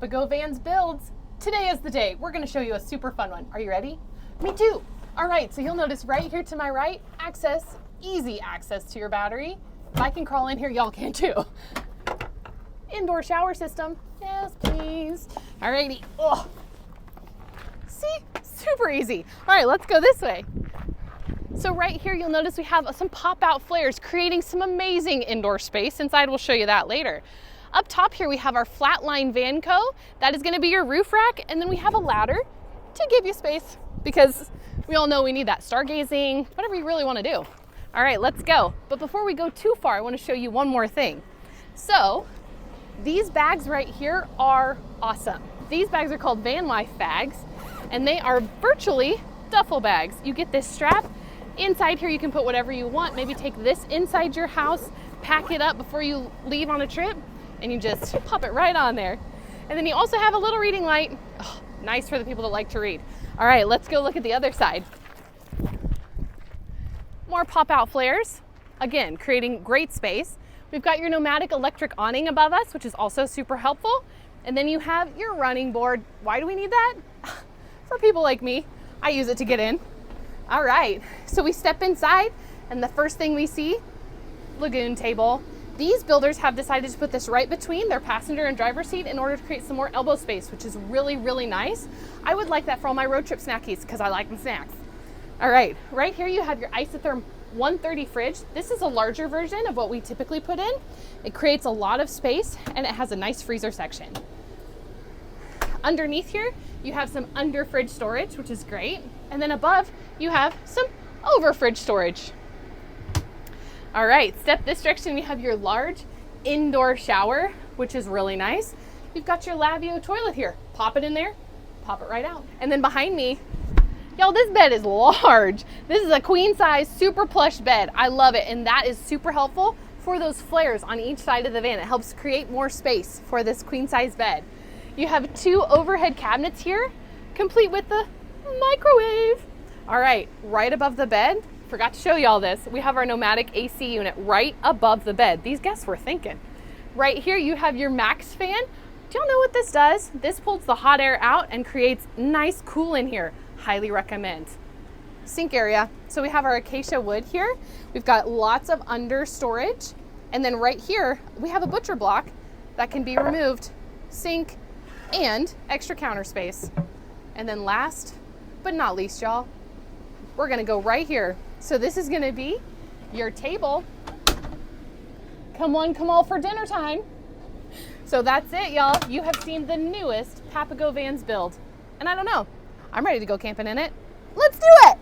Papago Vans builds. Today is the day. We're going to show you a super fun one. Are you ready? Me too. All right, so you'll notice right here to my right, easy access to your battery. If I can crawl in here, y'all can too. Indoor shower system. Yes, please. All righty. Oh. See? Super easy. All right, let's go this way. So right here, you'll notice we have some pop-out flares creating some amazing indoor space. Inside, we'll show you that later. Up top here, we have our flatline Vanco. That is gonna be your roof rack. And then we have a ladder to give you space because we all know we need that stargazing, whatever you really wanna do. All right, let's go. But before we go too far, I wanna show you one more thing. So these bags right here are awesome. These bags are called van life bags, and they are virtually duffel bags. You get this strap. Inside here, you can put whatever you want. Maybe take this inside your house, pack it up before you leave on a trip, and you just pop it right on there. And then you also have a little reading light. Oh, nice for the people that like to read. All right, let's go look at the other side. More pop-out flares. Again, creating great space. We've got your Nomadic electric awning above us, which is also super helpful. And then you have your running board. Why do we need that? For people like me, I use it to get in. All right, so we step inside, and the first thing we see, lagoon table. These builders have decided to put this right between their passenger and driver seat in order to create some more elbow space, which is really, really nice. I would like that for all my road trip snackies because I like them snacks. All right, right here you have your Isotherm 130 fridge. This is a larger version of what we typically put in. It creates a lot of space, and it has a nice freezer section. Underneath here, you have some under fridge storage, which is great. And then above, you have some over fridge storage. All right, step this direction, you have your large indoor shower, which is really nice. You've got your Laveo toilet here. Pop it in there, pop it right out. And then behind me, y'all, this bed is large. This is a queen size, super plush bed. I love it, and that is super helpful for those flares on each side of the van. It helps create more space for this queen size bed. You have two overhead cabinets here, complete with the microwave. All right, right above the bed, forgot to show y'all this, we have our Nomadic AC unit right above the bed. These guests were thinking. Right here, you have your Max fan. Do y'all know what this does? This pulls the hot air out and creates nice cool in here. Highly recommend. Sink area. So we have our acacia wood here. We've got lots of under storage. And then right here, we have a butcher block that can be removed. Sink and extra counter space. And then last but not least, y'all, we're gonna go right here. So this is gonna be your table. Come one, come all for dinner time. So that's it, y'all. You have seen the newest Papago Vans build. And I don't know, I'm ready to go camping in it. Let's do it.